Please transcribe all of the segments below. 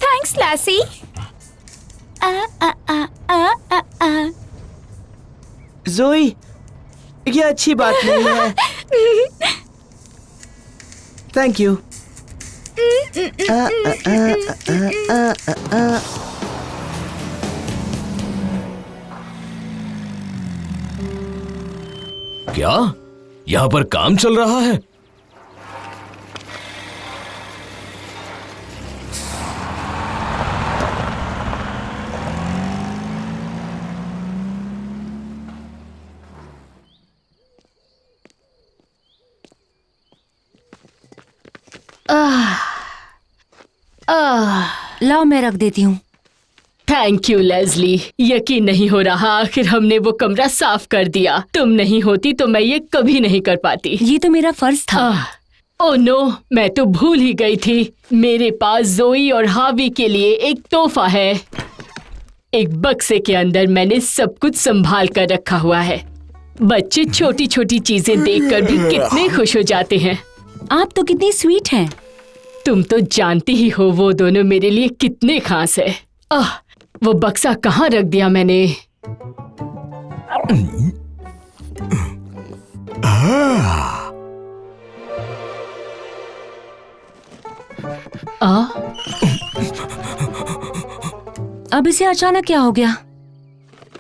Thanks लैसी। जोई, ये अच्छी बात नहीं है। Thank you. क्या यहाँ पर काम चल रहा है? लाओ मैं रख देती हूँ। Thank you lazily. यकीन नहीं हो रहा, आखिर हमने वो कमरा साफ कर दिया। तुम नहीं होती तो मैं ये कभी नहीं कर पाती। ये तो मेरा फर्ज था। ओह नो, मैं तो भूल ही गई थी। मेरे पास जोई और हावी के लिए एक तोहफा है। एक बक्से के अंदर मैंने सब कुछ संभाल कर रखा हुआ है। बच्चे छोटी छोटी चीजें देखकर भी कितने खुश हो जाते हैं। आप तो कितनी स्वीट हैं। तुम तो जानती ही हो वो दोनों मेरे लिए कितने खास है। वो बक्सा कहाँ रख दिया मैंने? अब इसे अचानक क्या हो गया?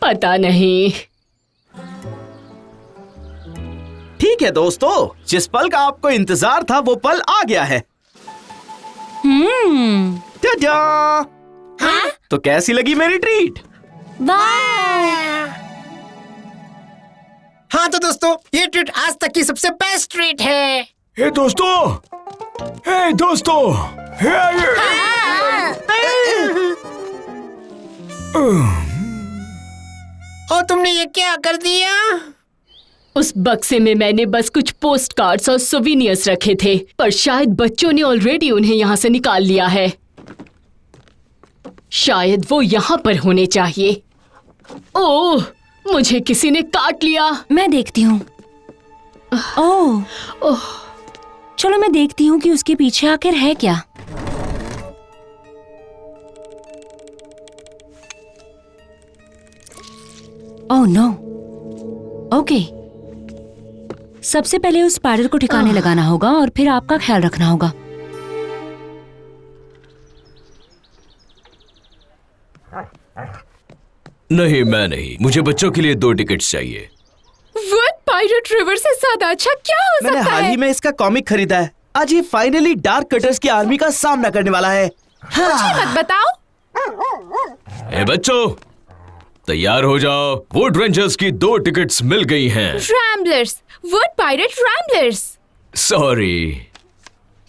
पता नहीं। ठीक है दोस्तों, जिस पल का आपको इंतजार था वो पल आ गया है। टाटा! हाँ? तो कैसी लगी मेरी ट्रीट? हाँ तो दोस्तों, ये ट्रीट आज तक की सबसे बेस्ट ट्रीट है। हे दोस्तों, और तुमने ये क्या कर दिया? उस बक्से में मैंने बस कुछ पोस्ट कार्ड्स और सोविनियर्स रखे थे, पर शायद बच्चों ने ऑलरेडी उन्हें यहाँ से निकाल लिया है। शायद वो यहाँ पर होने चाहिए। ओह, मुझे किसी ने काट लिया। मैं देखती हूँ। ओह, चलो मैं देखती हूँ कि उसके पीछे आखिर है क्या। Oh no. ओके, सबसे पहले उस स्पाइडर को ठिकाने लगाना होगा और फिर आपका ख्याल रखना होगा। नहीं, मैं नहीं। मुझे बच्चों के लिए 2 टिकट्स चाहिए। वुड पायरेट रिवर से ज्यादा अच्छा क्या हो सकता है? मैंने हाल ही में इसका कॉमिक खरीदा है। आज ये फाइनली डार्क कटर्स की आर्मी का सामना करने वाला है। मुझे मत बताओ। ए बच्चों, तैयार हो जाओ। वुड रेंजर्स की 2 टिकट्स मिल गई हैं। Ramblers, wood pirate Ramblers. Sorry.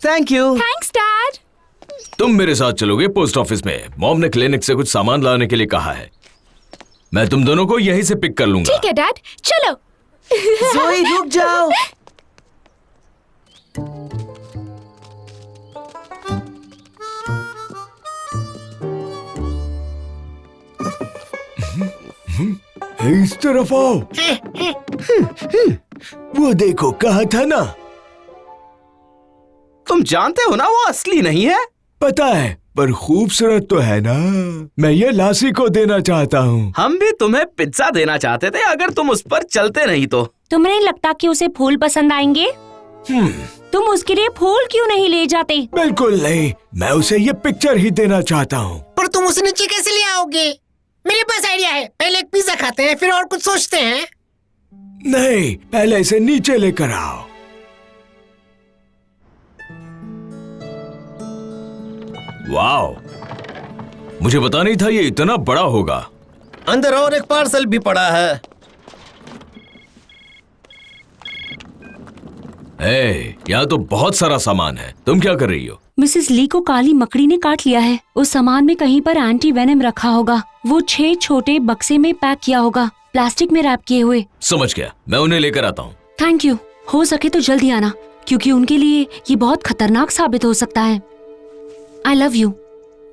Thank you. Thanks dad. तुम मेरे साथ चलोगे पोस्ट ऑफिस में। मॉम ने क्लिनिक से कुछ सामान लाने के लिए कहा है। मैं तुम दोनों को यहीं से पिक कर लूंगा। ठीक है डैड, चलो। जोई रुक जाओ। इस तरफ आओ। वो देखो, कहा था ना। तुम जानते हो ना वो असली नहीं है। पता है, पर खूबसूरत तो है ना। मैं ये लासी को देना चाहता हूँ। हम भी तुम्हें पिज्जा देना चाहते थे अगर तुम उस पर चलते नहीं तो। तुम्हें नहीं लगता कि उसे फूल पसंद आएंगे? तुम उसके लिए फूल क्यों नहीं ले जाते? बिल्कुल नहीं, मैं उसे ये पिक्चर ही देना चाहता हूँ। पर तुम उसे नीचे कैसे ले आओगे? मेरे पास आइडिया है। पहले एक पिज्जा खाते हैं, फिर और कुछ सोचते हैं। नहीं, पहले इसे नीचे लेकर आओ। वाओ, मुझे पता नहीं था ये इतना बड़ा होगा। अंदर और एक पार्सल भी पड़ा है। यहाँ तो बहुत सारा सामान है। तुम क्या कर रही हो? मिसेस ली को काली मकड़ी ने काट लिया है। उस सामान में कहीं पर एंटी वेनम रखा होगा। वो 6 छोटे बक्से में पैक किया होगा, प्लास्टिक में रैप किए हुए। समझ गया, मैं उन्हें लेकर आता हूँ। Thank you. हो सके तो जल्दी आना, क्योंकि उनके लिए ये बहुत खतरनाक साबित हो सकता है। I love you.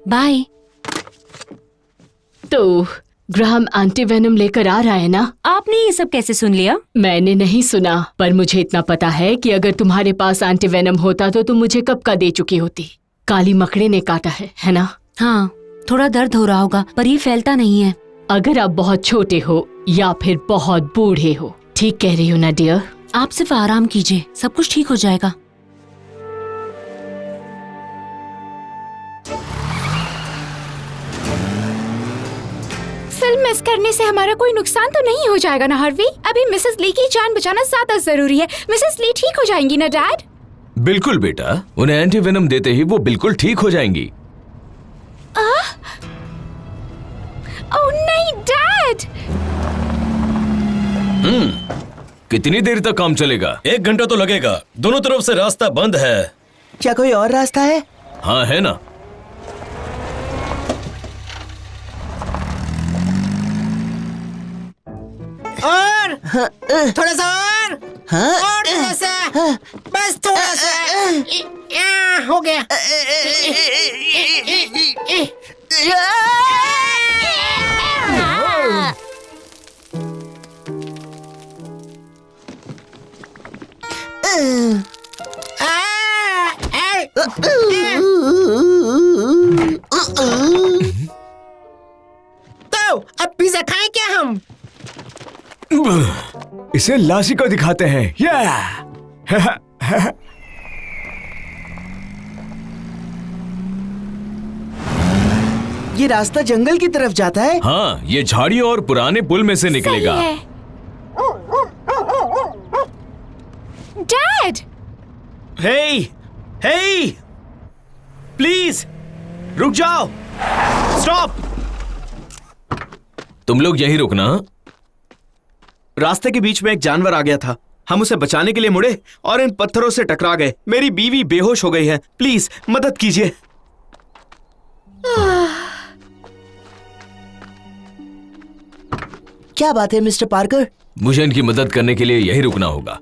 बाय। तो ग्राहम एंटीवेनम लेकर आ रहा है ना? आपने ये सब कैसे सुन लिया? मैंने नहीं सुना, पर मुझे इतना पता है कि अगर तुम्हारे पास एंटीवेनम होता तो तुम मुझे कब का दे चुकी होती। काली मकड़ी ने काटा है ना? हाँ, थोड़ा दर्द हो रहा होगा, पर ये फैलता नहीं है। अगर आप बहुत छोटे हो या फिर बहुत बूढ़े हो। ठीक कह रही हो ना डियर? आप सिर्फ आराम कीजिए, सब कुछ ठीक हो जाएगा। फिल्म मिस करने से हमारा कोई नुकसान तो नहीं हो जाएगा ना हार्वी? अभी मिसेस ली की जान बचाना ज्यादा जरूरी है। मिसेस ली ठीक हो जाएंगी ना डैड? बिल्कुल बेटा, उन्हें एंटीवेनम देते ही वो बिल्कुल ठीक हो जाएंगी। ओह नहीं डैड! कितनी देर तक काम चलेगा? 1 घंटा तो लगेगा। दोनों तरफ से रास्ता बंद है। क्या कोई और रास्ता है? हाँ है ना। और थोड़ा सा और थोड़ा सा, बस थोड़ा सा, हो गया। तो अब पिज्जा खाएं क्या हम? इसे लाशी को दिखाते हैं। ये रास्ता जंगल की तरफ जाता है। हाँ, ये झाड़ियों और पुराने पुल में से निकलेगा। सही है। डैड! हे, हे, प्लीज रुक जाओ। स्टॉप। तुम लोग यहीं रुकना। रास्ते के बीच में एक जानवर आ गया था। हम उसे बचाने के लिए मुड़े और इन पत्थरों से टकरा गए। मेरी बीवी बेहोश हो गई है। प्लीज मदद कीजिए। क्या बात है मिस्टर पार्कर? मुझे इनकी मदद करने के लिए यहीं रुकना होगा।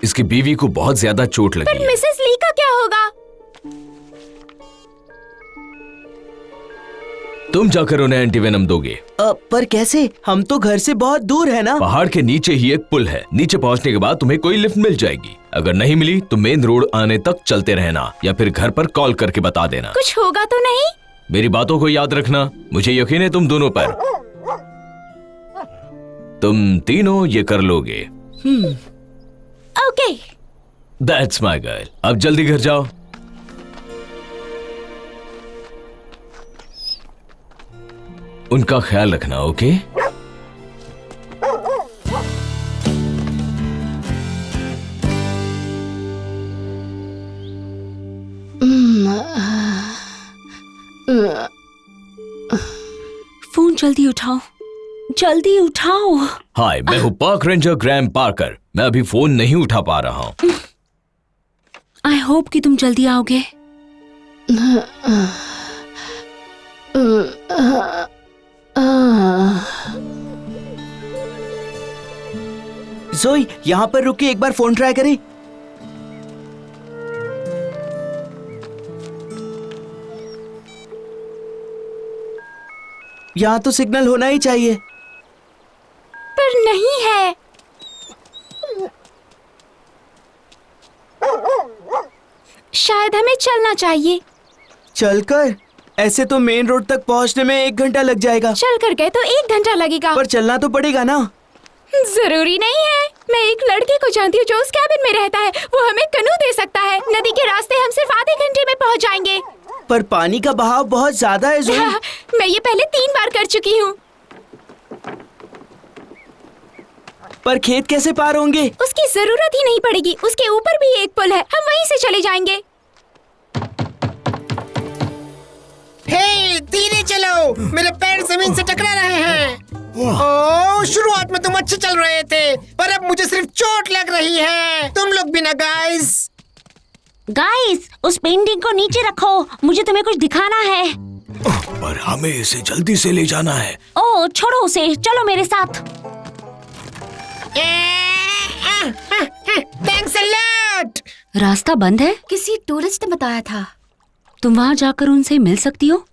इसकी बीवी को बहुत ज्यादा चोट लगी पर है। मिसेस ली का क्या होगा? तुम जाकर उन्हें एंटीवेनम दोगे। पर कैसे? हम तो घर से बहुत दूर है ना। पहाड़ के नीचे ही एक पुल है। नीचे पहुंचने के बाद तुम्हें कोई लिफ्ट मिल जाएगी। अगर नहीं मिली तो मेन रोड आने तक चलते रहना या फिर घर पर कॉल करके बता देना। कुछ होगा तो नहीं? मेरी बातों को याद रखना। मुझे यकीन है तुम दोनों पर। तुम तीनों ये कर लोगे। ओके। That's my girl. अब जल्दी घर जाओ। उनका ख्याल रखना, ओके? फोन जल्दी उठाओ, जल्दी उठाओ। हाय, मैं हूँ पार्क रेंजर ग्रैम पार्कर। मैं अभी फोन नहीं उठा पा रहा हूँ। आई होप कि तुम जल्दी आओगे। जोई, यहाँ पर रुक के एक बार फोन ट्राई करें। यहाँ तो सिग्नल होना ही चाहिए। पर नहीं है। शायद हमें चलना चाहिए। चलकर? ऐसे तो मेन रोड तक पहुँचने में 1 घंटा लग जाएगा। चल कर गए तो 1 घंटा लगेगा। पर चलना तो पड़ेगा ना। जरूरी नहीं है। मैं एक लड़के को जानती हूँ जो उस कैबिन में रहता है। वो हमें कनू दे सकता है। नदी के रास्ते हम सिर्फ आधे घंटे में पहुँच जाएंगे। पर पानी का बहाव बहुत ज्यादा है जोई। मैं ये पहले 3 बार कर चुकी हूँ। पर खेत कैसे पार होंगे? उसकी जरूरत ही नहीं पड़ेगी। उसके ऊपर भी एक पुल है, हम वहीं से चले जाएंगे। हे, धीरे चलो, मेरे पैर जमीन से टकरा रहे हैं। ओह, शुरुआत में तुम अच्छे चल रहे थे, पर अब मुझे सिर्फ चोट लग रही है। तुम लोग भी ना गाइस। गाइस, उस पेंटिंग को नीचे रखो, मुझे तुम्हें कुछ दिखाना है। पर हमें इसे जल्दी से ले जाना है। ओ, छोड़ो उसे, चलो मेरे साथ। Thanks a lot. रास्ता बंद है। किसी टूरिस्ट ने बताया था। तुम वहाँ जाकर उनसे मिल सकती हो।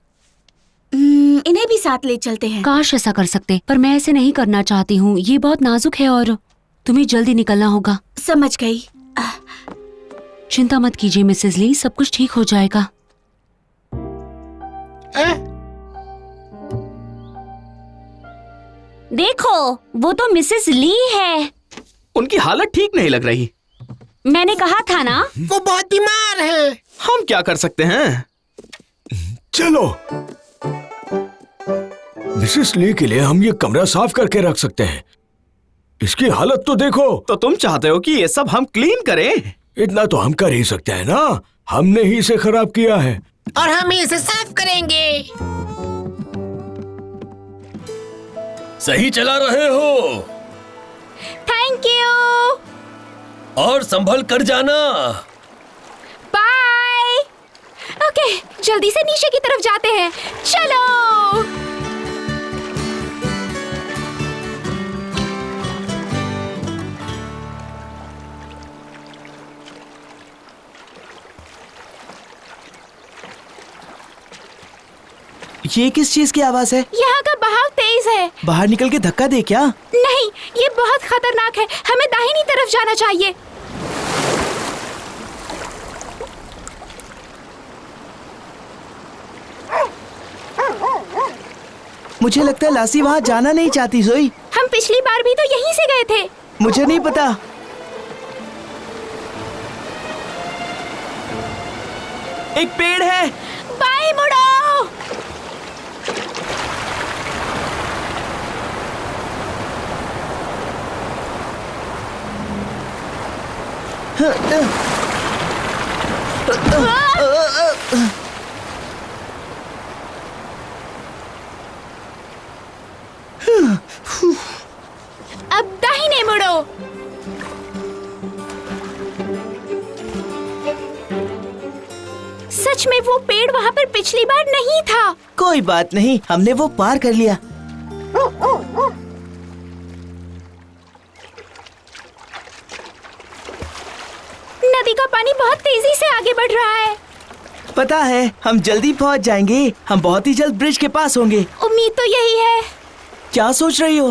इन्हें भी साथ ले चलते हैं। काश ऐसा कर सकते, पर मैं ऐसे नहीं करना चाहती हूँ। ये बहुत नाजुक है और तुम्हें जल्दी निकलना होगा। समझ गई। चिंता मत कीजिए मिसेस ली, सब कुछ ठीक हो जाएगा। देखो, वो तो मिसेस ली है। उनकी हालत ठीक नहीं लग रही। मैंने कहा था ना। वो बहुत बीमार है। हम क्या कर सकते हैं? चलो, मिसेस ली के लिए हम ये कमरा साफ करके रख सकते हैं। इसकी हालत तो देखो। तो तुम चाहते हो कि ये सब हम क्लीन करें? इतना तो हम कर ही सकते हैं ना, हमने ही इसे खराब किया है। और हम ही इसे साफ करेंगे। सही चला रहे हो थैंक यू। और संभल कर जाना। बाय। ओके, जल्दी से नीचे की तरफ जाते हैं। चलो। ये किस चीज की आवाज है? यहाँ का बहाव तेज है। बाहर निकल के धक्का दे क्या? नहीं, ये बहुत खतरनाक है। हमें दाहिनी तरफ जाना चाहिए। मुझे लगता है लासी वहाँ जाना नहीं चाहती जोई। हम पिछली बार भी तो यहीं से गए थे। मुझे नहीं पता। एक पेड़ है। बाएं मुड़ो। अब दाहिने मुड़ो। सच में वो पेड़ वहाँ पर पिछली बार नहीं था। कोई बात नहीं, हमने वो पार कर लिया। नदी का पानी बहुत तेजी से आगे बढ़ रहा है। पता है, हम जल्दी पहुंच जाएंगे। हम बहुत ही जल्द ब्रिज के पास होंगे। उम्मीद तो यही है। क्या सोच रही हो?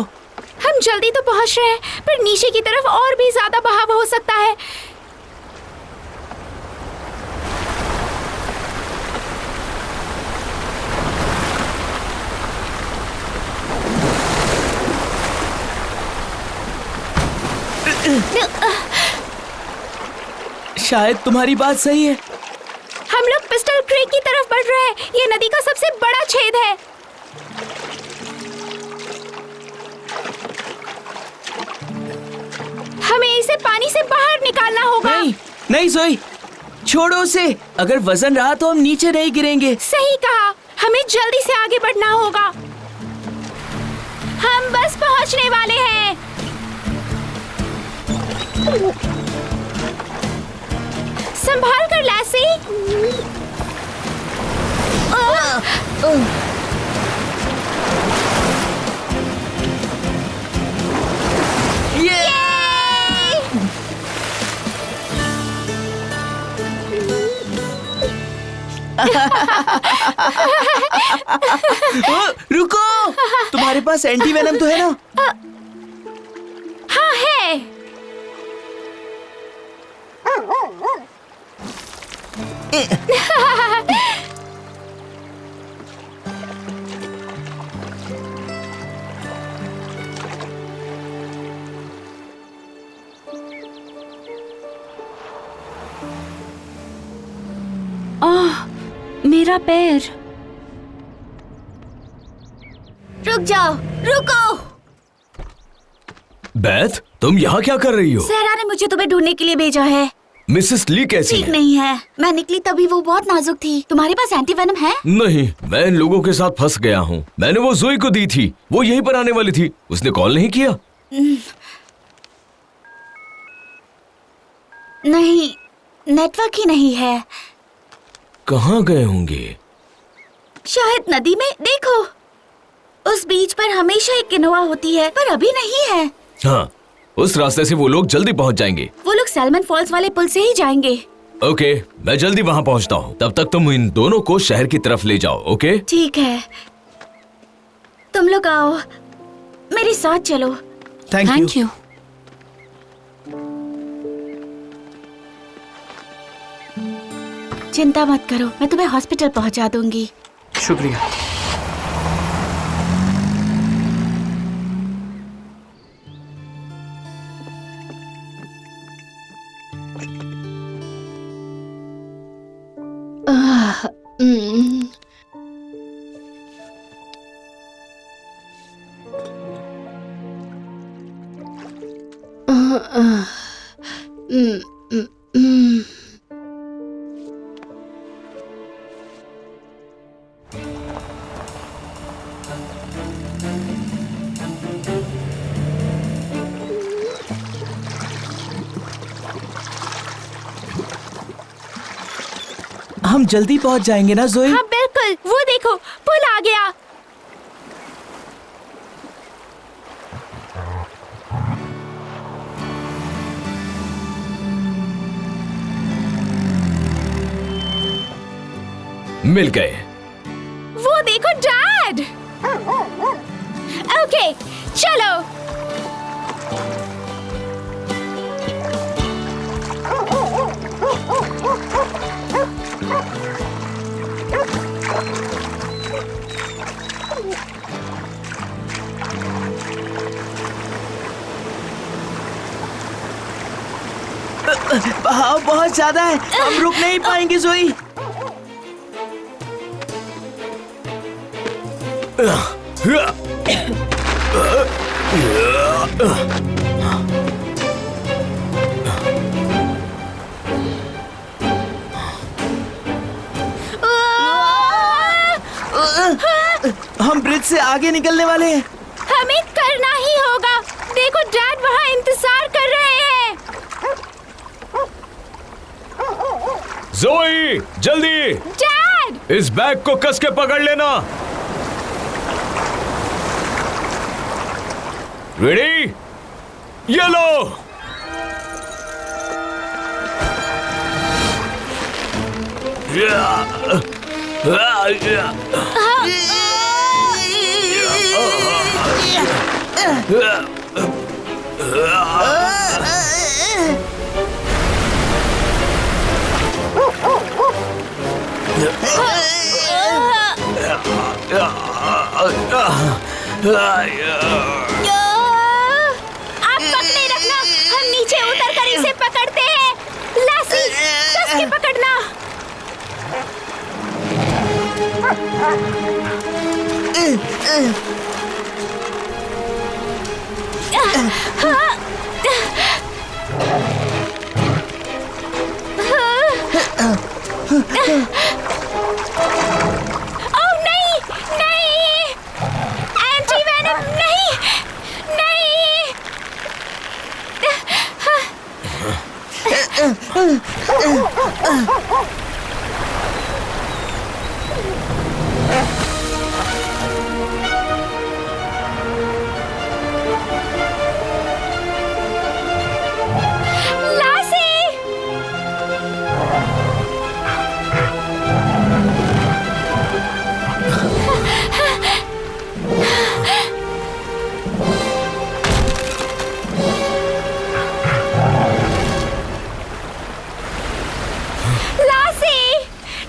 हम जल्दी तो पहुंच रहे हैं, पर नीचे की तरफ और भी ज्यादा बहाव हो सकता है। शायद तुम्हारी बात सही है। हम लोग पिस्टल क्रीक की तरफ बढ़ रहे हैं। ये नदी का सबसे बड़ा छेद है। हमें इसे पानी से बाहर निकालना होगा। नहीं, नहीं जोई, छोड़ो उसे। अगर वजन रहा तो हम नीचे नहीं गिरेंगे। सही कहा, हमें जल्दी से आगे बढ़ना होगा। हम बस पहुंचने वाले हैं। संभाल कर लैसी। रुको, तुम्हारे पास एंटी वेनम तो है ना? हाँ है। मेरा पैर। रुक जाओ, रुको। बैथ, तुम यहाँ क्या कर रही हो? सहरा ने मुझे तुम्हें ढूंढने के लिए भेजा है। मिसेस ली कैसी ठीक है? नहीं है। मैं निकली तभी वो बहुत नाजुक थी। तुम्हारे पास एंटी वेनम है? नहीं, मैं इन लोगों के साथ फंस गया हूँ। मैंने वो जोई को दी थी, वो यहीं पर आने वाली थी। उसने कॉल नहीं किया? नहीं, नेटवर्क ही नहीं है। कहाँ गए होंगे? शायद नदी में। देखो, उस बीच पर हमेशा एक किनोआ होती है, पर अभी नहीं है। हाँ, उस रास्ते से वो लोग जल्दी पहुँच जाएंगे। वो लोग सैलमन फॉल्स वाले पुल से ही जाएंगे। ओके, मैं जल्दी वहाँ पहुँचता हूँ। तब तक तुम इन दोनों को शहर की तरफ ले जाओ। ओके? ठीक है। तुम लोग आओ, मेरे साथ चलो। Thank you. Thank you. चिंता मत करो, मैं तुम्हें हॉस्पिटल पहुंचा दूंगी। शुक्रिया। हम जल्दी पहुंच जाएंगे ना जोई? हाँ बिल्कुल, वो देखो पुल आ गया। मिल गए। वो देखो डैड। ओके चलो। बहाव बहुत ज्यादा है, हम रुक नहीं पाएंगे जोई। हम ब्रिज से आगे निकलने वाले हैं। हमें करना ही होगा। देखो डैड वहाँ इंतजार कर रहे हैं। जोई जल्दी डैड इस बैग को कस के पकड़ लेना। रेडी? ये लो। आप पकड़े रखना, हम नीचे उतर कर इसे पकड़ते हैं। लासी कस के पकड़ना। ओह नहीं नहीं, एंटी वेनम नहीं नहीं। लासी लासी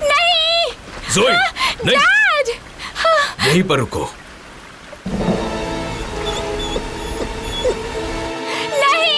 नहीं। जोई नहीं, डैड यहीं पर रुको। नहीं।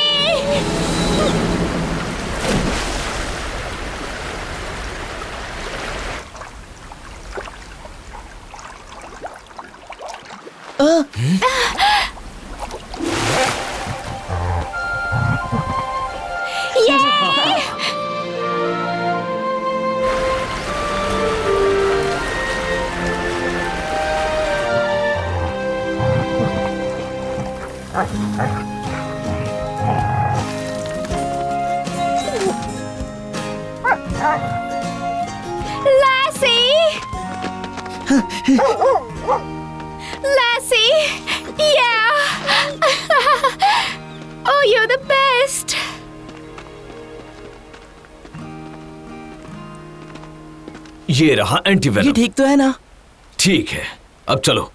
Lassie! Lassie! Yeah! Oh, you're the best! ये रहा एंटीवेनम। ये ठीक तो है ना? ठीक है, अब चलो।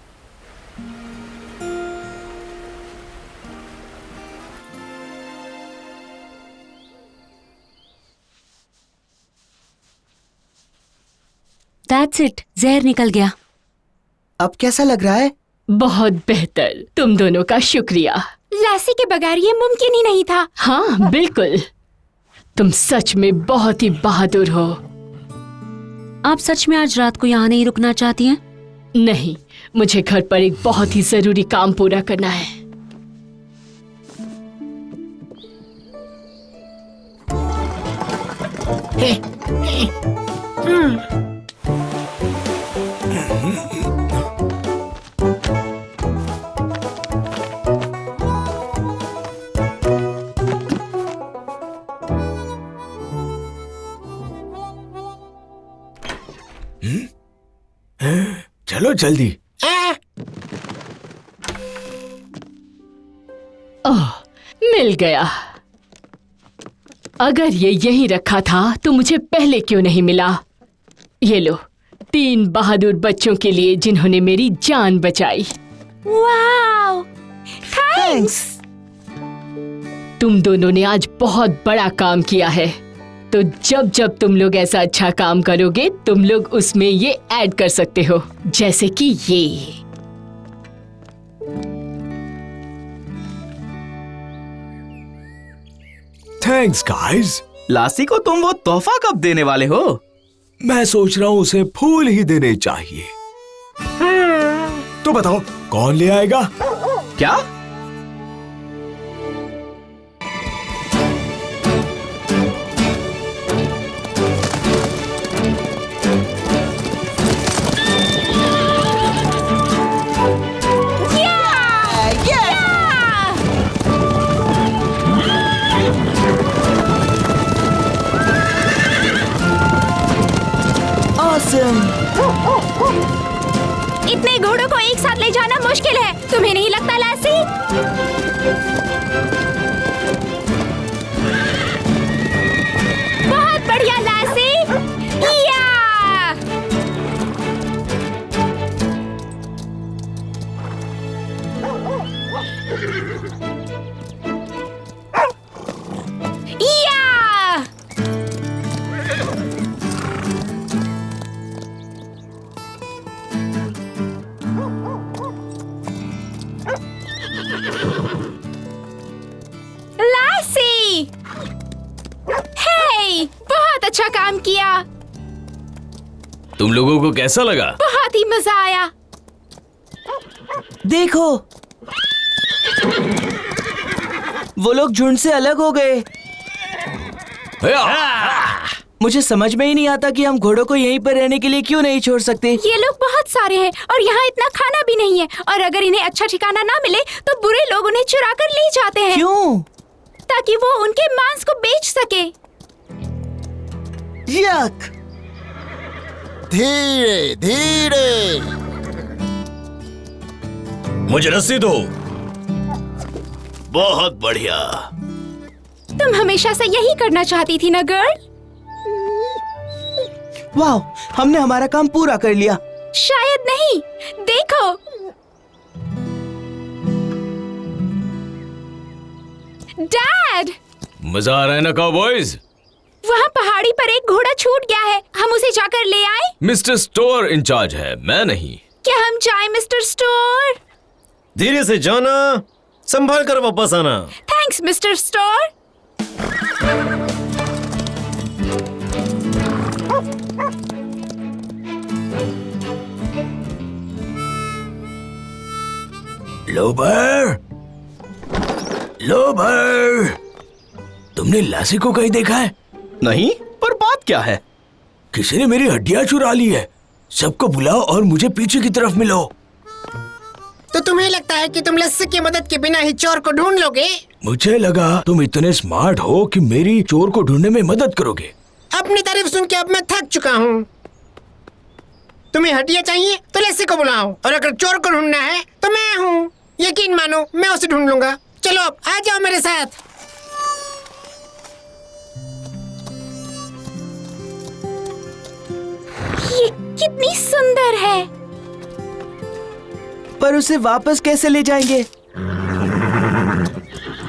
दैट्स इट, जहर निकल गया। अब कैसा लग रहा है? बहुत बेहतर। तुम दोनों का शुक्रिया। लासी के बगैर ये मुमकिन ही नहीं था। हाँ बिल्कुल, तुम सच में बहुत ही बहादुर हो। आप सच में आज रात को यहाँ नहीं रुकना चाहती हैं? नहीं, मुझे घर पर एक बहुत ही जरूरी काम पूरा करना है। चलो जल्दी। ओह, मिल गया। अगर ये यहीं रखा था तो मुझे पहले क्यों नहीं मिला? ये लो, 3 बहादुर बच्चों के लिए जिन्होंने मेरी जान बचाई। Wow, thanks. तुम दोनों ने आज बहुत बड़ा काम किया है, तो जब जब तुम लोग ऐसा अच्छा काम करोगे तुम लोग उसमें ये ऐड कर सकते हो, जैसे कि ये। Thanks guys. लासी को तुम वो तोहफा कब देने वाले हो? मैं सोच रहा हूँ उसे फूल ही देने चाहिए। तो बताओ कौन ले आएगा? क्या? इतने घोड़ों को एक साथ ले जाना मुश्किल है, तुम्हें नहीं लगता लासी? बहुत बढ़िया लासी। या! या! लासी! हे, बहुत अच्छा काम किया। तुम लोगों को कैसा लगा? बहुत ही मजा आया। देखो, वो लोग झुंड से अलग हो गए। मुझे समझ में ही नहीं आता कि हम घोड़ों को यहीं पर रहने के लिए क्यों नहीं छोड़ सकते। ये लोग बहुत सारे हैं और यहाँ इतना खाना भी नहीं है, और अगर इन्हें अच्छा ठिकाना ना मिले तो बुरे लोग उन्हें चुरा कर ले जाते हैं। क्यों? ताकि वो उनके मांस को बेच सके। यक! धीरे धीरे। मुझे रस्सी दो। बहुत बढ़िया। तुम हमेशा से यही करना चाहती थी ना गर्ल? वाह, हमने हमारा काम पूरा कर लिया। शायद नहीं, देखो। डैड! मजा आ रहा है ना काउबॉयज? वहाँ पहाड़ी पर एक घोड़ा छूट गया है, हम उसे जाकर ले आए? मिस्टर स्टोर इंचार्ज है, मैं नहीं। क्या हम जाएं मिस्टर स्टोर? धीरे से जाना, संभाल कर वापस आना। Thanks mister Store. लोबर, लोबर, तुमने लासी को कहीं देखा है? नहीं, पर बात क्या है? किसी ने मेरी हड्डियां चुरा ली है। सबको बुलाओ और मुझे पीछे की तरफ मिलो। तो तुम्हें लगता है कि तुम लस्सी की मदद के बिना ही चोर को ढूंढ लोगे? मुझे लगा तुम इतने स्मार्ट हो कि मेरी चोर को ढूंढने में मदद करोगे। अपनी तारीफ सुन के अब मैं थक चुका हूँ। तुम्हें हड्डियाँ चाहिए तो लस्सी को बुलाओ, और अगर चोर को ढूंढना है तो मैं हूँ। यकीन मानो, मैं उसे ढूंढ लूंगा। चलो अब आ जाओ मेरे साथ। ये कितनी सुंदर है। पर उसे वापस कैसे ले जाएंगे?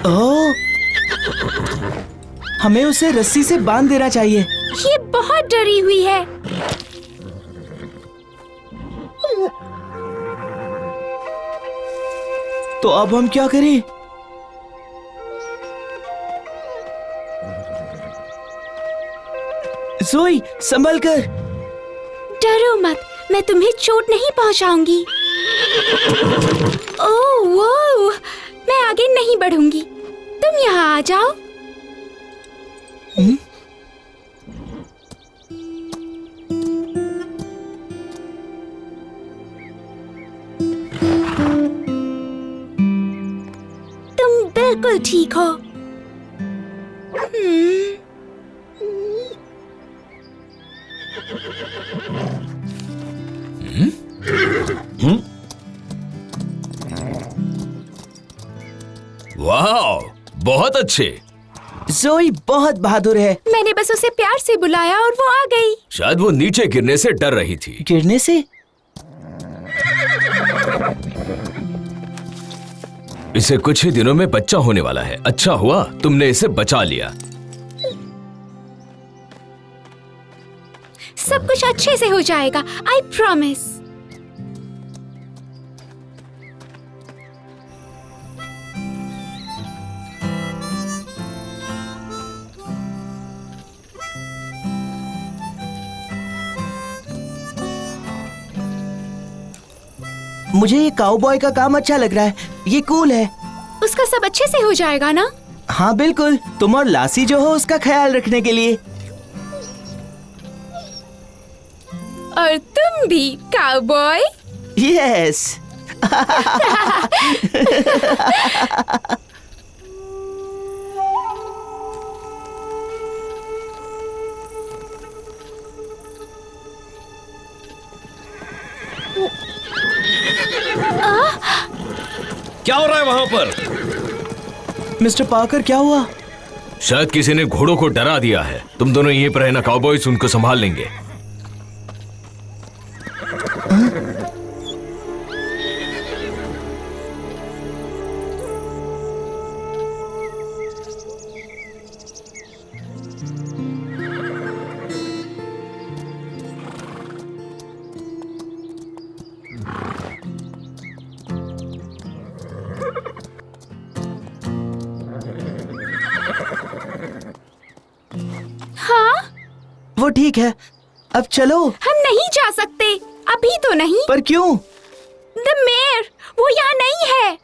ओह, हमें उसे रस्सी से बांध देना चाहिए। ये बहुत डरी हुई है। तो अब हम क्या करें? जोई, संभल कर। डरो मत, मैं तुम्हें चोट नहीं पहुंचाऊंगी। ओह वो, मैं आगे नहीं बढ़ूंगी। तुम यहाँ आ जाओ। तुम बिल्कुल ठीक हो। वाह, बहुत अच्छे। जोई बहुत बहादुर है। मैंने बस उसे प्यार से बुलाया और वो आ गई। शायद वो नीचे गिरने से डर रही थी। गिरने से? इसे कुछ ही दिनों में बच्चा होने वाला है। अच्छा हुआ तुमने इसे बचा लिया। सब कुछ अच्छे से हो जाएगा, आई प्रॉमिस। मुझे ये काउबॉय का काम अच्छा लग रहा है। ये कूल है। उसका सब अच्छे से हो जाएगा ना? हाँ बिल्कुल, तुम और लासी जो हो उसका ख्याल रखने के लिए। और तुम भी काउबॉय। यस। क्या हो रहा है वहाँ पर? मिस्टर पार्कर, क्या हुआ? शायद किसी ने घोड़ों को डरा दिया है। तुम दोनों यहीं पर रहना, काउबॉयज उनको संभाल लेंगे। वो ठीक है, अब चलो। हम नहीं जा सकते, अभी तो नहीं। पर क्यों? द मेयर, वो यहाँ नहीं है।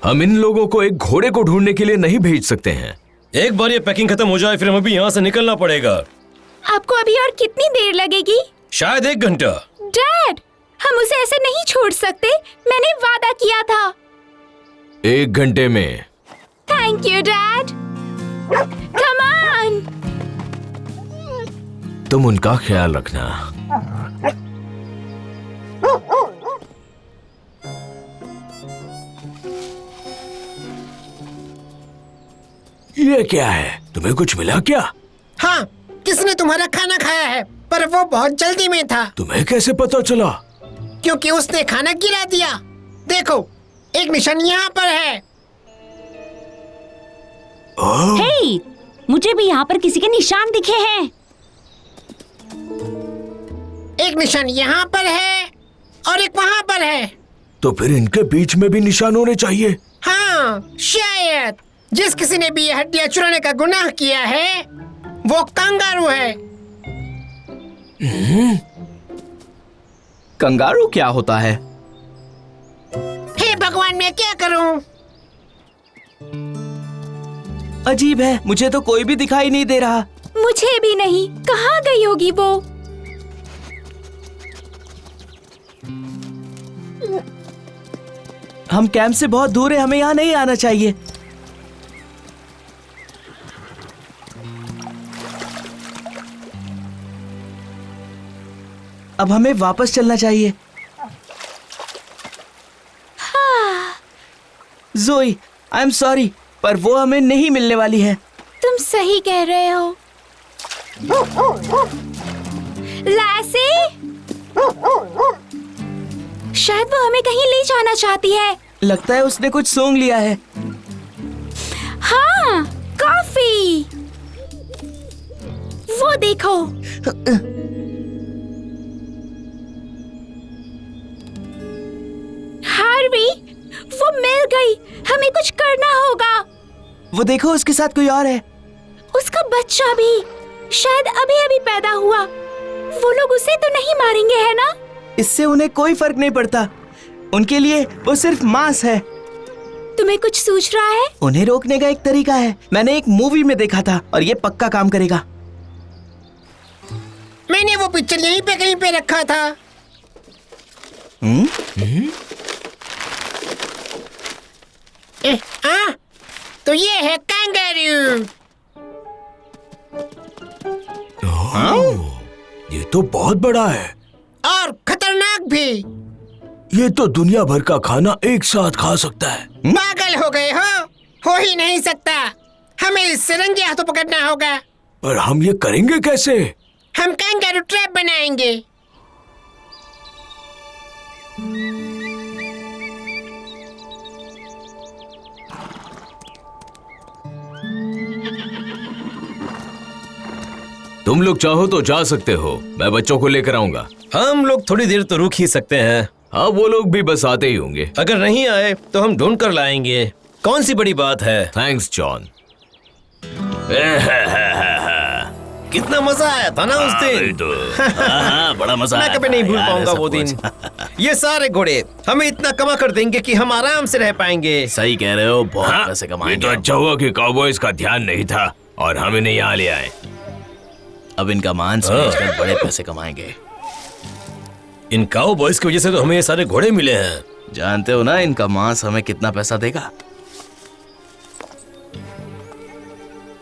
हम इन लोगों को एक घोड़े को ढूंढने के लिए नहीं भेज सकते हैं। एक बार ये पैकिंग खत्म हो जाए फिर हमें भी यहाँ से निकलना पड़ेगा। आपको अभी और कितनी देर लगेगी? शायद 1 घंटा। डैड, हम उसे ऐसे नहीं छोड़ सकते। मैंने वादा किया था। 1 घंटे में। Thank you dad. Come on. तुम उनका ख्याल रखना। ये क्या है? तुम्हें कुछ मिला क्या? हाँ, किसने तुम्हारा खाना खाया है, पर वो बहुत जल्दी में था। तुम्हें कैसे पता चला? क्योंकि उसने खाना गिरा दिया। देखो, एक निशान यहाँ पर है। हे, मुझे भी यहाँ पर किसी के निशान दिखे हैं। एक निशान यहाँ पर है और एक वहाँ पर है। तो फिर इनके बीच में भी निशान होने चाहिए। हाँ, शायद जिस किसी ने भी ये हड्डियाँ चुराने का गुनाह किया है वो कंगारू है। कंगारू क्या होता है? हे भगवान, मैं क्या करूं? अजीब है, मुझे तो कोई भी दिखाई नहीं दे रहा। मुझे भी नहीं। कहाँ गई होगी वो? हम कैंप से बहुत दूर है, हमें यहाँ नहीं आना चाहिए। अब हमें वापस चलना चाहिए। जोई, आई एम सॉरी, पर वो हमें नहीं मिलने वाली है। तुम सही कह रहे हो। लासी, शायद वो हमें कहीं ले जाना चाहती है। लगता है उसने कुछ सूंघ लिया है। हाँ, कॉफी। वो देखो। कीवी, वो मिल गई। हमें कुछ करना होगा। वो देखो, उसके साथ कोई और है। उसका बच्चा भी शायद अभी अभी पैदा हुआ। वो लोग उसे तो नहीं मारेंगे, है ना? इससे उन्हें कोई फर्क नहीं पड़ता। उनके लिए वो सिर्फ मांस है। तुम्हें कुछ सूझ रहा है? उन्हें रोकने का एक तरीका है। मैंने एक मूवी में देखा था और ये पक्का काम करेगा। मैंने वो पिक्चर यहीं पे कहीं पे रखा था। तो ये है कैंगरू। ये तो बहुत बड़ा है और खतरनाक भी। ये तो दुनिया भर का खाना एक साथ खा सकता है। पागल हो गए हो ही नहीं सकता। हमें इससे रंगे हाथों पकड़ना होगा। पर हम ये करेंगे कैसे? हम कैंगरू ट्रैप बनाएंगे। तुम लोग चाहो तो जा सकते हो, मैं बच्चों को लेकर आऊंगा। हम लोग थोड़ी देर तो रुक ही सकते हैं। हाँ, वो लोग भी बस आते ही होंगे। अगर नहीं आए तो हम ढूंढ कर लाएंगे। कौन सी बड़ी बात है। Thanks John. कितना मजा आया था ना उस दिन। बड़ा मजा मैं कभी नहीं भूल पाऊंगा वो दिन। ये सारे घोड़े हमें इतना कमा कर देंगे कि हम आराम से रह पाएंगे। सही कह रहे हो, बहुत पैसे कमाएंगे। ये तो अच्छा हुआ कि काउबॉयज का ध्यान नहीं था और हम इन्हें यहाँ ले आए। अब इनका मांस बेचकर बड़े पैसे कमाएंगे। इन काउबॉयज की वजह से तो हमें ये सारे घोड़े मिले हैं। जानते हो ना इनका मांस हमें कितना पैसा देगा?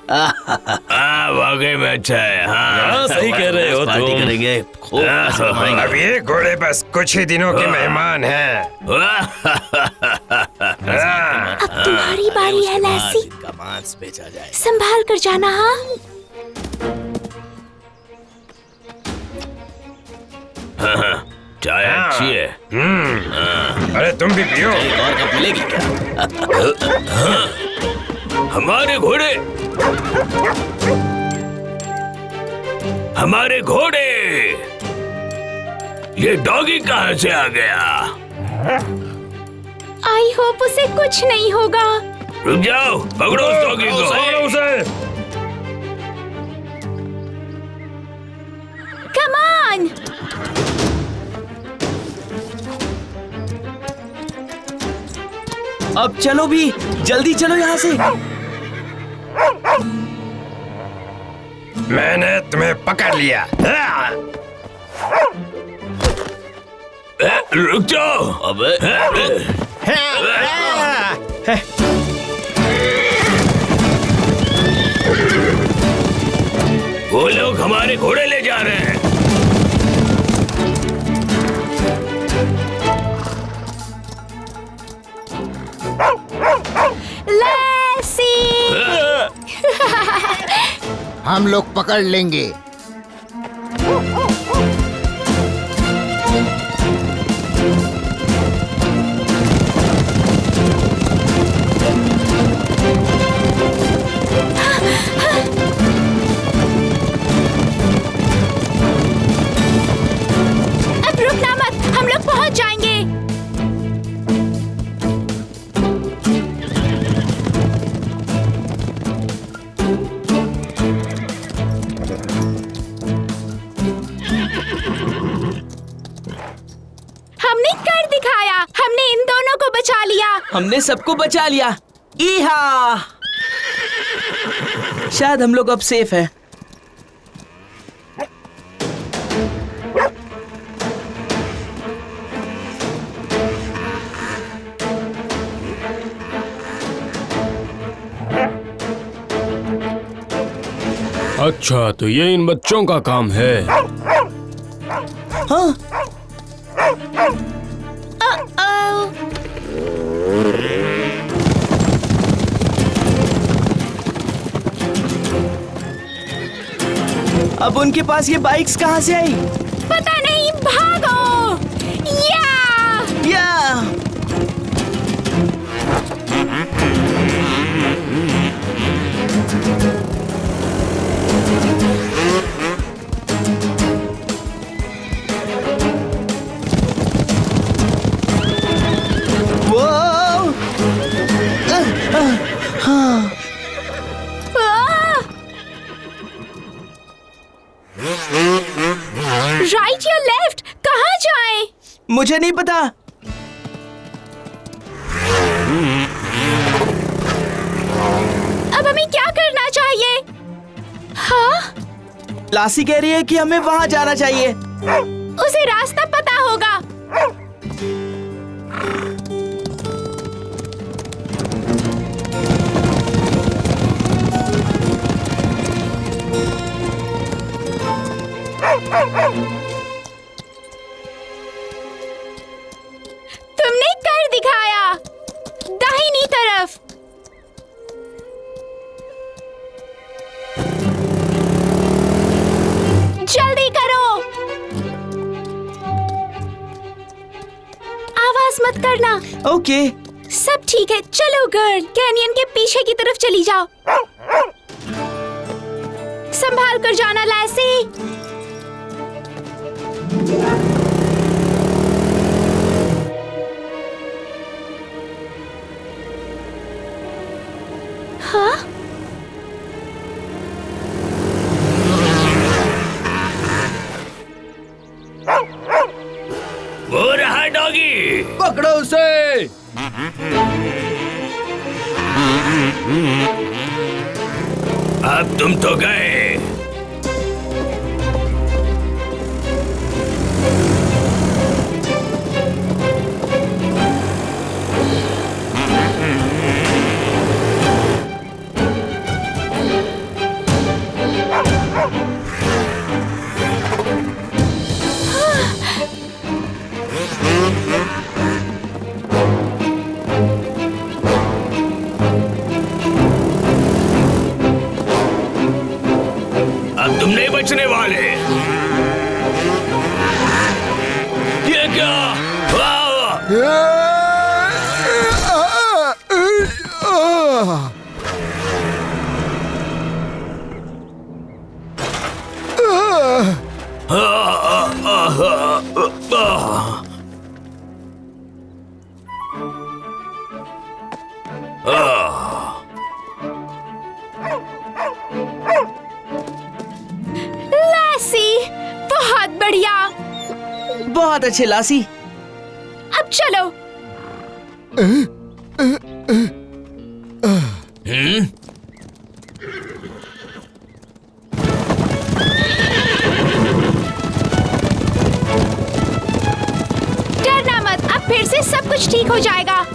वाकई में अच्छा है। हाँ, सही कह रहे हो पार्टी तुम। करेंगे, खूब पैसे कमाएंगे। अब ये घोड़े बस कुछ ही दिनों के मेहमान हैं। अब तुम्हारी बारी है लैसी। इनका मांस बेचा जाए। संभाल कर जाना। हाँ, चाय अच्छी है। अरे तुम भी पियो। एक और कप मिलेगी क्या? हमारे घोड़े, हमारे घोड़े। ये डॉगी कहाँ से आ गया? आई होप उसे कुछ नहीं होगा। रुक जाओ, पकड़ो उस डॉगी को। पकड़ो उसे। Come on. अब चलो भी, जल्दी चलो यहाँ से। मैंने तुम्हें पकड़ लिया। रुक जाओ। अबे वो लोग हमारे घोड़े ले जा रहे हैं। लैसी। हम लोग पकड़ लेंगे। अब रुकना मत, हम लोग पहुंच जाएंगे। हमने कर दिखाया। हमने इन दोनों को बचा लिया। हमने सबको बचा लिया। ईहा! शायद हम लोग अब सेफ हैं। अच्छा, तो ये इन बच्चों का काम है। हाँ, अब उनके पास ये बाइक्स कहाँ से आई? पता नहीं, भागो। या! मुझे नहीं पता। अब हमें क्या करना चाहिए? हाँ, लासी कह रही है कि हमें वहाँ जाना चाहिए। उसे रास्ता पता होगा। तुमने कर दिखाया। दाहिनी तरफ। जल्दी करो। आवाज मत करना। ओके। सब ठीक है, चलो गर्ल, कैनियन के पीछे की तरफ चली जाओ। संभाल कर जाना लैसी। हाँ? वो रहा डॉगी। पकड़ो उसे। अब तुम तो गए। अब तुम नहीं बचने वाले। ये क्या? लैसी, बहुत बढ़िया। बहुत अच्छे लासी। अब चलो। डरना मत, अब फिर से सब कुछ ठीक हो जाएगा।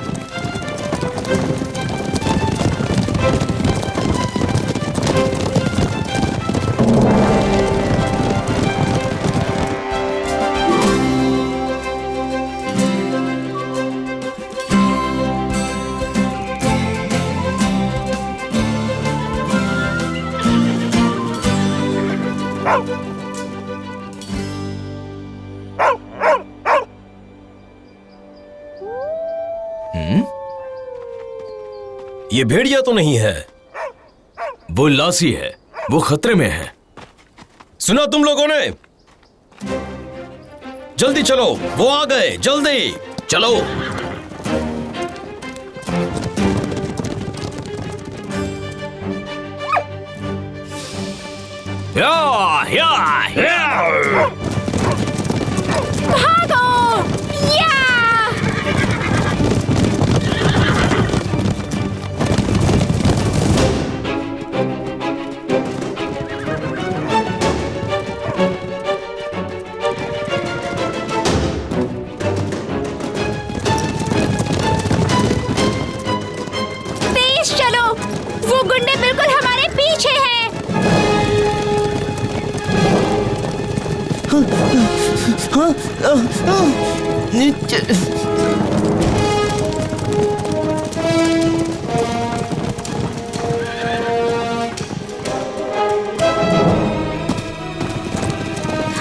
ये भेड़िया तो नहीं है। वो लासी है, वो खतरे में है। सुना तुम लोगों ने? जल्दी चलो, वो आ गए, जल्दी चलो। भागो! या! तेज चलो, वो गुंडे बिल्कुल हमारे पीछे हैं।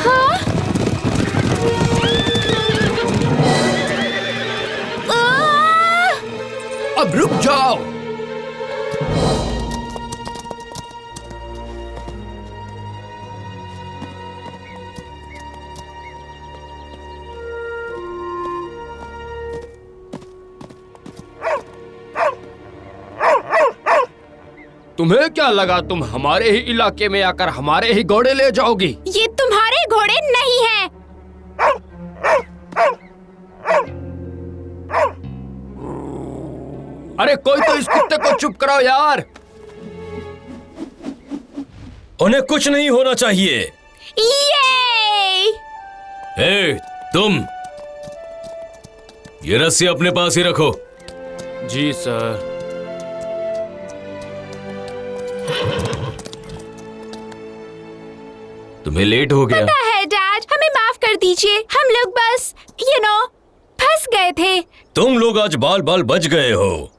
हाँ? अब रुक जाओ। तुम्हें क्या लगा तुम हमारे ही इलाके में आकर हमारे ही घोड़े ले जाओगी? ये तुम्हारे घोड़े नहीं हैं। अरे कोई तो इस कुत्ते को चुप कराओ यार। उन्हें कुछ नहीं होना चाहिए। ये ए, तुम ये रस्सी अपने पास ही रखो। जी सर। तुम्हें लेट हो गया। पता है डैड, हमें माफ कर दीजिए। हम लोग बस फंस गए थे। तुम लोग आज बाल बाल बच गए हो।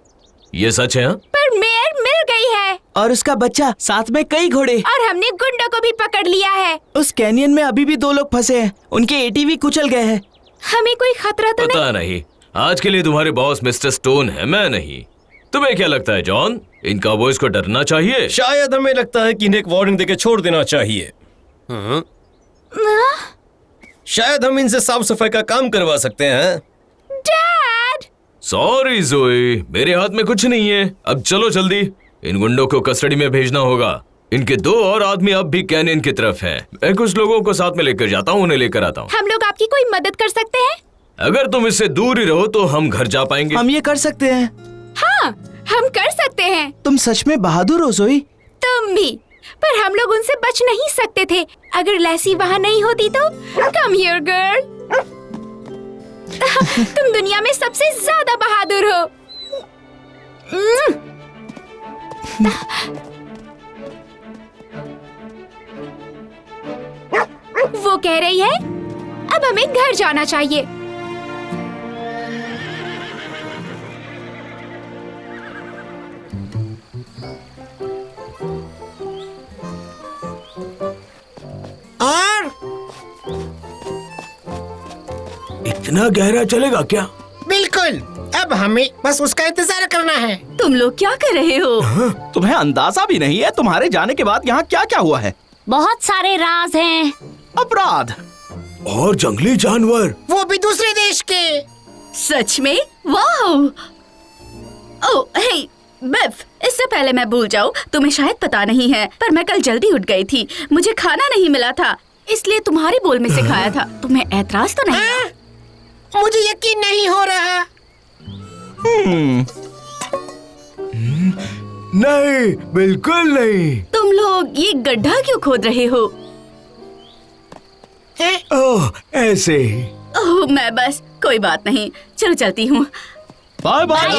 ये सच है? हाँ? पर मेयर मिल गई है और उसका बच्चा, साथ में कई घोड़े। और हमने गुंडों को भी पकड़ लिया है। उस कैनियन में अभी भी 2 लोग फंसे हैं। उनके एटीवी कुचल गए हैं। हमें कोई खतरा तो नहीं? पता नहीं। आज के लिए तुम्हारे बॉस मिस्टर स्टोन है, मैं नहीं। तुम्हें क्या लगता है जॉन, इन काउबॉयज को डरना चाहिए? शायद हमें लगता है कि इन्हें एक वार्निंग देके छोड़ देना चाहिए। शायद हम इनसे साफ सफाई का काम करवा सकते हैं। डैड! सॉरी जोई, मेरे हाथ में कुछ नहीं है। अब चलो जल्दी, इन गुंडों को कस्टडी में भेजना होगा। इनके 2 और आदमी अब भी कैनियन की तरफ हैं। मैं कुछ लोगों को साथ में लेकर जाता हूँ, उन्हें लेकर आता हूँ। हम लोग आपकी कोई मदद कर सकते हैं? अगर तुम इससे दूर ही रहो तो हम घर जा पाएंगे। हम ये कर सकते हैं। हाँ, हम कर सकते हैं। तुम सच में बहादुर हो जोई। तुम भी। पर हम लोग उनसे बच नहीं सकते थे। अगर लैसी वहाँ नहीं होती तो। Come here girl. तुम दुनिया में सबसे ज्यादा बहादुर हो। वो कह रही है अब हमें घर जाना चाहिए। और इतना गहरा चलेगा क्या? बिल्कुल, अब हमें बस उसका इंतजार करना है। तुम लोग क्या कर रहे हो? तुम्हें अंदाजा भी नहीं है तुम्हारे जाने के बाद यहाँ क्या क्या हुआ है। बहुत सारे राज हैं। अपराध और जंगली जानवर। वो भी दूसरे देश के। सच में? वाह! ओह, हे, बिफ, इससे पहले मैं भूल जाऊं, तुम्हें शायद पता नहीं है, पर मैं कल जल्दी उठ गई थी। मुझे खाना नहीं मिला था, इसलिए तुम्हारे बोल में से खाया था। तुम्हें ऐतराज तो नहीं? मुझे यकीन नहीं हो रहा। नहीं, बिल्कुल नहीं। तुम लोग ये गड्ढा क्यों खोद रहे हो? ओह, ऐसे ही। ओह, मैं बस, कोई बात नहीं, चलो चलती हूँ। Bye bye.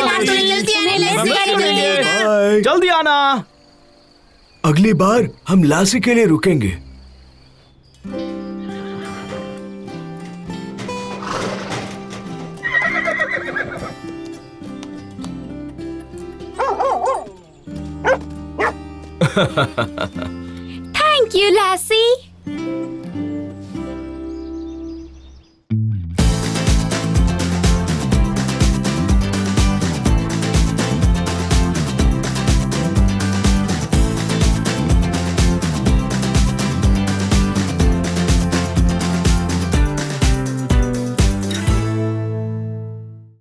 जल्दी आना। अगली बार हम लासी के लिए रुकेंगे। थैंक यू लैसी।